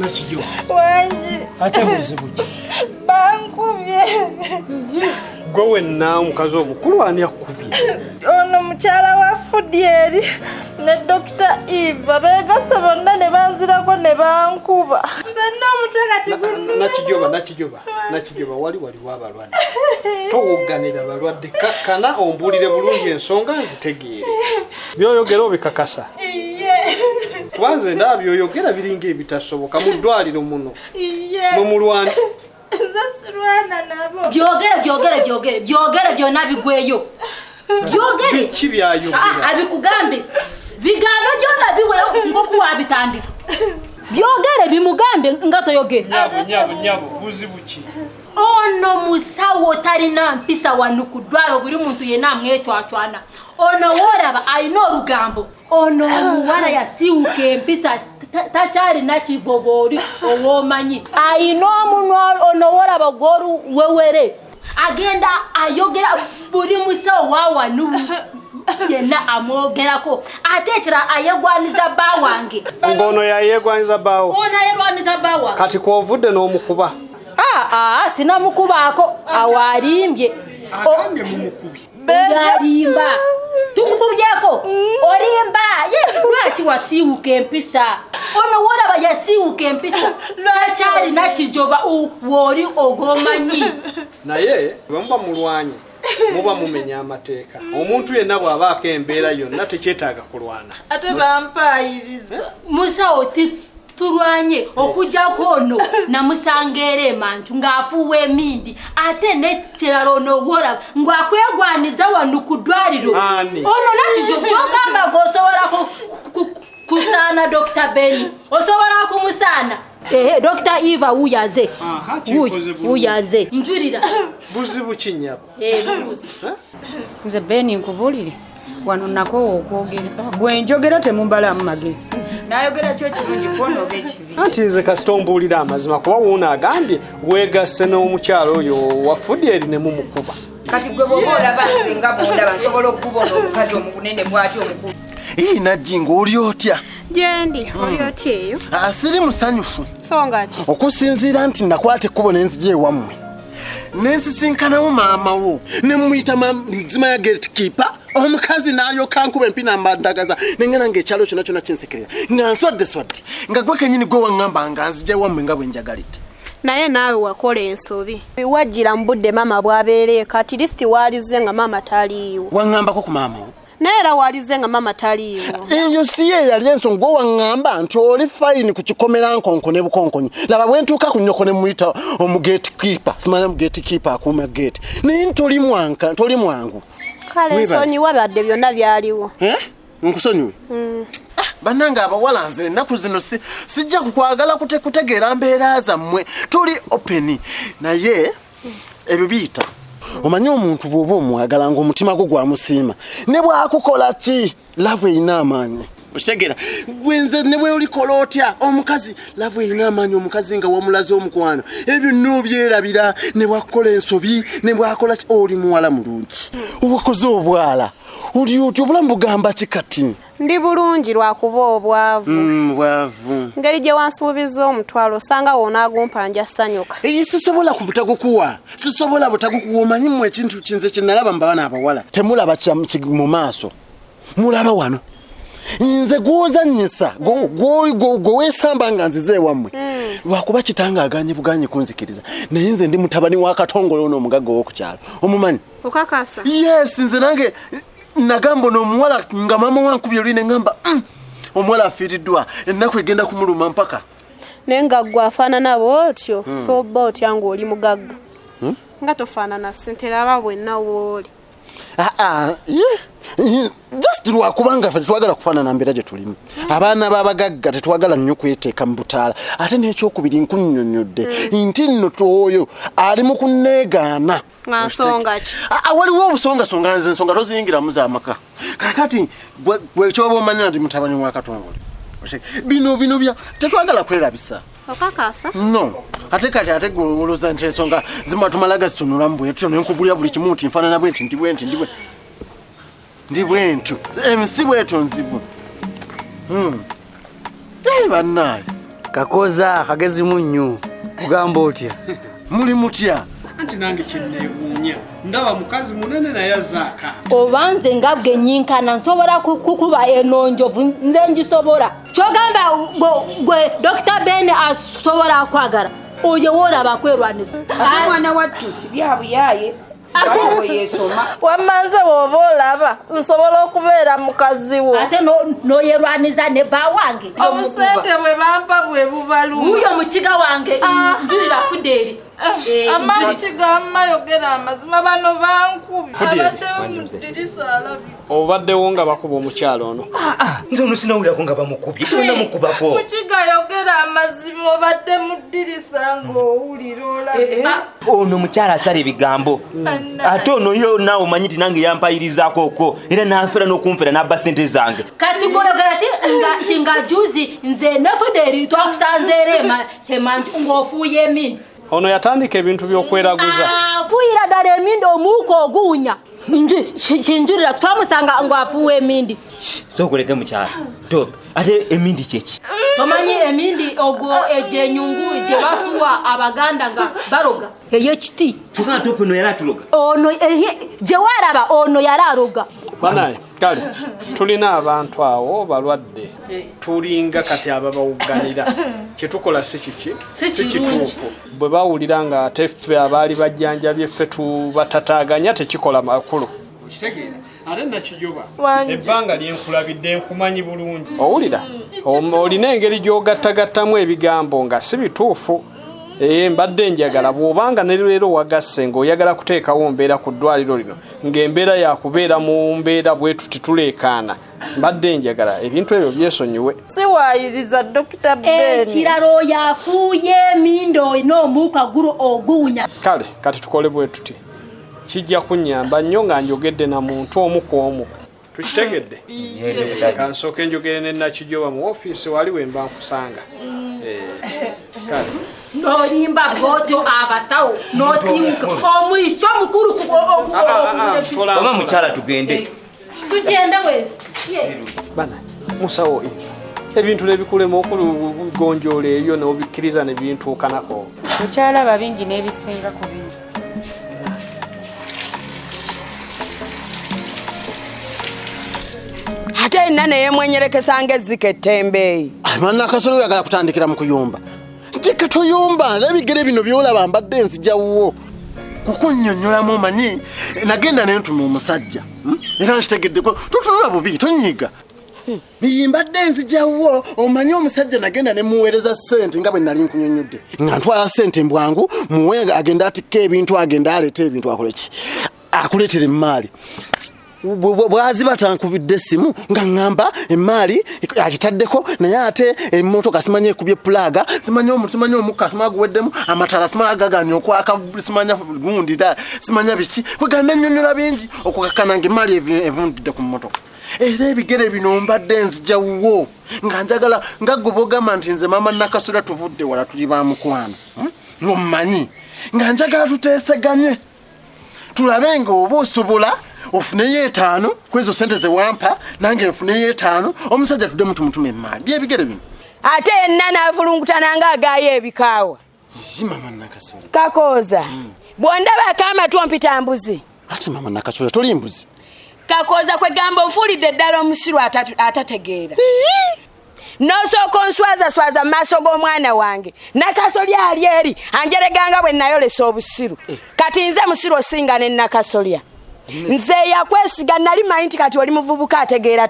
Nakijjo. Wanji. Ate buzibuki. Bankubye. Gwe na omukazi omukulu ani akubye? Ono mukyala wa Fudieri ne Dr. Eva begasa bonna ne banzirako ne bankuba. Nze n'omutwe kati guno. Nakijjoba wali wabalwadde. Towoganira balwadde kakkana ombulire bulungi ensonga nzitegeere. Byoyogera obikakasa. Twanze ndabyoyogera biringa ebitasoboka mu ddwaliro muno. Mu mulwana. Zasirwana nabo. Byogere byonna bigweyo. Byogere. Biki byayogera? Abikugambe. Bigambe byonna bigweyo ngoku wabitandika. Byogere bimugambe ngatoyogera. Nyabo buzibuki. Ono musawo tarina mpisa wanukudwaro buri muntu yena amwecwacwana. Ono woraba ayino rugambo. Ono muwara yasiuke mpisa tachari na chivovori owomanyi. Ayino munwaro ono woraba goru wewere. Agenda ayogera buri musawo wawanu yena amogerako. Atechera ayegwaniza bawange. Ngono yayegwaniza bawo. Ona yegwaniza bawa. Kati kwovudde n'omukuba. Sina mukubako awarimbye. Akambe mumukubi. Yarimba. Tukububyeko. Orimba. Lwaki wasiuke mpisa. Ono woraba yasiuke mpisa. Lwachari nakijoba wori ogomanyi. Naye bamba mulwanyi. Muba mumenya amateeka. Omuntu yenna bw'abaako embeera yonna tekyetaaga kulwana. Ate bampayiriza. Musawo turwanye okujja kono na musangere mantu ngafuwe emindi ate ne kiraro no wora ngwakwegwaniza wanu kudwaliro ono nakijjo kyogamba gosobora kusana Dr. Benny osobora kumusana Dr. Eva uyaze uyaze njurira buzibu kinyabo buzi nze Benny nkubulire wano nako okwogera gwenjogera temumbala mu magezi nayogera kyo kirungi kono bekibi anti nze kasitombulira amazima kuba wuuna agambye weegasse n'omukyalo oyo Fudieri ne mumukuba kati gwe bwoba olaba nsinga bondaba nsobola okubona omukazi omunene bw'ati omukulu na Jingo oli otya Jendi oli otya eyo asiri musanyufu songa ki okusinziira nti nakwate ekkubo n'enzija ewammwe nensisinkanawo maama wo ne muyita muzima ya gatekeeper omukazi n'alyoka nkuba empina mbandagaza nengena ng'ekyalo kyonna kyonna kinsekerera nga nswadde nga gwe kenyini gwe waŋŋamba nga nzija wammwe nga bwe njagalidde naye naawe wakola ensobi wajjira mu budde maama bw'abeereye kati lisiti waalize nga maama taliiwo waŋŋambako ku maama wo naye era waalize nga maama taliiwo eyo si ye yali ensonga waŋŋamba nti oli fayini ku kikomera nkonko ne bukonkonyi laba bwe ntuuka ku nnyoko ne muyita omugatekeeper simanya mugatekeeper akuuma gate naye toli mwangu kale nsonyiwa badde byonna byaliwo nkusonyiwe bannange abawala nze ennaku zino sijja kukwagala kutegeera mbeera zammwe tuli openi naye ebyo biyita omanyi omuntu bw'oba omwagala ng'omutima gwo gwamusiima ne bw'akukola ki laavu erina amaanyi okitegeera gwenze ne bwe olikola otya omukazi laavu erina amaanyi omukazi nga wamulaze omukwano ebyo n'obyerabira ne bwakukola ensobi ne bwakola oli muwala mulungi obukoze obwala oli otyo obulamu bugamba ki kati ndi bulungi lwakuba obwavu bwavu ngeri gye wansuubiza omutwalo osanga wonaagumpanja ssanyuka sisobola butagukuwa omanyi mmwe ekintu kinze kye nalaba mbawana abawala temulaba mu maaso mulaba wano nze gw'ozannyisa gweweesamba nga nzize ewammwe lwakuba kitanga aganye buganye kunzikiriza naye nze ndi mutabani wa katongole ono omugagga ow'okukyalo omumanyi okakasa yes nze nange nagamba n'omuwala nga maama wankubye oli ne ngamba omuwala afiiriddwa ennaku egenda kumuluma mpaka naye nga ggwe afaanana bw'otyo soba otya ng'oli mugagga nga tofaanana ssente laba bwenna wooli just lwakubanga ffe tetwagala kufaanana mbeera gye tulimu abaana b'abagagga tetwagala nnyo kweteeka mu butaala ate n'ekyokubiri nkunnyonnyodde nti nno oyo ali mu kunneegaana nsonga ki waliwo obusongasonga nze ensonga toziyingiramu z'amaka kakati gwe kyoba omanya nti mutabani wa katongole bino bya tetwagala kwerabisa okakasa no ate kati ate gwe olowooza nti ensonga zimatumalaga zitunulamu bwetyo nenkubulya buli kimu nti nfaanana bwenti ndi bwentu si bweto nzibu bannaayo Kakoza kagezi munyu kugamba otya muli mutya anti nange kinneewuunya ndaba mukazi munene naye azaaka obanze ngabwe nyinkana nsobola kukuba enonjovu nze ngisobola kyogamba gwe Dr. Ben asobola kwagala oyo woraba kwerwanisa mwana wattu si byabuyaye ate yesoma wamanze woba olaba nsobola okubeera mukazi wo ate noyerwaniza ne ba wange obusente bwe bampa bwe bubaluma uyo mukiga wange njulira fuderi amamukiga amayogera amazima bano bankubi abaddewo mu ddirisa alabika obaddewo nga bakuba omukyalo ono nze ono sinawulirako nga bamukubye tolina mukubako mukiga yogera amazima obadde mu ddirisa ng'owulira olabika ono mukyala asala ebigambo ate ono yo naawe omanyi nti nange yampayirizaako okwo era nanfera n'okumfera n'abba sente zange kati gologera ki nga juzi nze ne fuderi twakusanzeera emanju ng'ofuuye emindi ono yatandika ebintu by'okweraguza afuuyira ddala emindi omuuka oguunya kinjulira twamusanga ng'afuuwa emindi sookuleke mukyala tope ate emindi kyeki tomanyi emindi ogwo egyenyungu gye bafuwa abaganda nga baroga ey'ekiti kyokana tope ono yali atuloga ono gye waraba ono yali aroga banaye kale tulina abantu awo balwadde tulinga kati ababawuganira kyetukola si kiki si kituufu bwe bawulira nga ate ffe abaali bajjanjabye ffe tubatataaganya tekikola makulu kitegeera ate nakijuba ebbanga lyenkulabidde nkumanyi bulungi owulira olina engeri gy'ogattagattamu ebigambo nga si bituufu mbadde njagala bw'obanga ne leero wagasse ng'oyagala kuteekawo mbeera ku ddwaliro lino ng'embeera yakubeera mu mbeera bwe tuti tuleekaana mbadde njagala ebintu ebyo byesonyiwe siwaayiriza Dr. Ben ekiralo yafuuye emindo n'omuuka gulo oguunya kale kati tukole bwe tuti kijja kunnyamba nnyo nga njogedde na muntu omu ku omu tukitegedde kansooke njogere ne Nakijoba mu ofiisi wali we mba nkusanga kale nolimba goto abasawo nosimuka omwisho mukuru oba mukyala tugende tugende wezi bana musawo ebintu nebikulema okugonjoola ebyo n'obikkiriza ne bintuukanako mukyala babingi n'ebisinga ku bingi ate nane yemwenyerekesa ng'ezzika ettembeeyi manna akasolo yagala kutandikira mu kuyumba njeka toyumba nebigere bino byolaba mbadde nzijawuwo kukunnyonnyolamu omanyi nagenda ne ntuma omusajja era nkitegeddeko tutunula bubi tonyiga biyimbadde nzijawuwo omanyi omusajja nagenda ne muweereza ssente nga bwe nali nkunyonnyodde nga ntwala ssente mbwangu muwe agenda atikka ebintu agenda aleeta ebintu akoleki akuleetera emmaali bwaziba tankubidde essimu nga ŋŋamba emmaali agitaddeko naye ate emmotoka simanya ekubye pulaga simanya omukka simanya guweddemu amatala simanya gaganya okwaka simanya gundi simanya biki kwegana nnyonnyola bingi okukakana nga emmaali evundidde ku mmotoka era ebigere bino mbadde nzijawuwo nga njagala nga gwe bogamba nti nze maama Nakasula tuvudde wala tuli ba mukwano ng'omumanyi nga njagala tuteeseganye tulabe nga oba osobola ofuneyo 5 kwezo sente ze wampa nange nfuneyo 5 omusajja tudde mutumutume emmaali byebigere bino ate yenna n'avulungutana ng'agaayo ebikaawa mama Nakasula Kakoza bw'ondabako amatu ompita mbuzi ate mama Nakasula toli mbuzi Kakoza kwegamba onfuulidde ddala omusiru atategeera n'osooka onswazaswaza mu maaso g'omwana wange Nakasolya ali eri anjereganga bwe nayolesa obusiru kati nze musiru osinga ne Nakasolya nze yakwesiga nali manyi nti kati oli muvubuka ategeera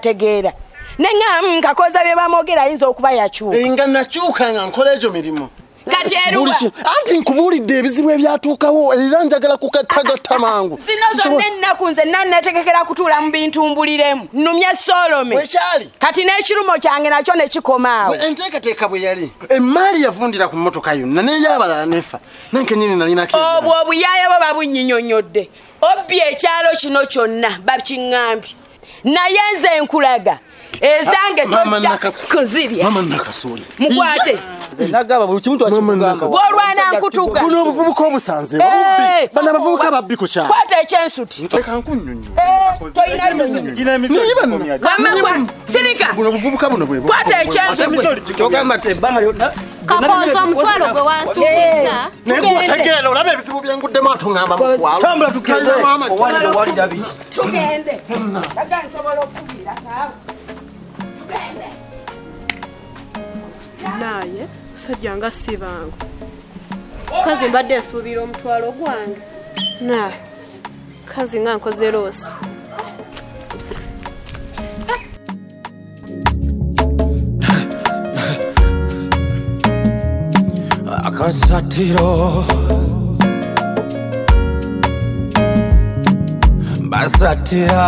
nenga Kakoza bye bamwogera ayinza okuba yakyuka nga nakyuka nga nkola egyo mirimu kati eruwa anti nkubuulidde ebizibu ebyatuukawo era njagala kukatagatta mangu zino zonna ennaku nze nanneetegekera kutuula mu bintu mbuliremu nnumya Solome wekyali kati n'ekirumo kyange nakyo ne kikomaawo enteekateeka bwe yali emmaali yavundira ku mmotoka yonna n'ey'abalala nefa nankenyini nalinako obwo obuyaayo bo babunnyinnyonnyodde obbye ekyalo kino kyonna bakiŋŋambye naye nze nkulaga ezange tojja kuzirya mama Nakasula mukwate nagaba buli kimu twakigamba bw'olwana nkutuga buno obuvubuka obusanze bana abavubuka babbi ku kyalo kwata ekyensuti leka nkunnyonnyo sirika buno obuvubuka buno bwe kwata ekyensuti kyogamba ebbanga lyonna kakoza omutwalo gwe wansuubiza nekuotegeera olaba ebizibu byenguddemu atungamba mutwalo tambula tugende owalira biki tugende aga nsobola okukubira naawe tugende naye musajja nga si bangu kazi mbadde nsuubira omutwalo gwange naye kazi nga nkoze loosi AKASATTIRO Basatira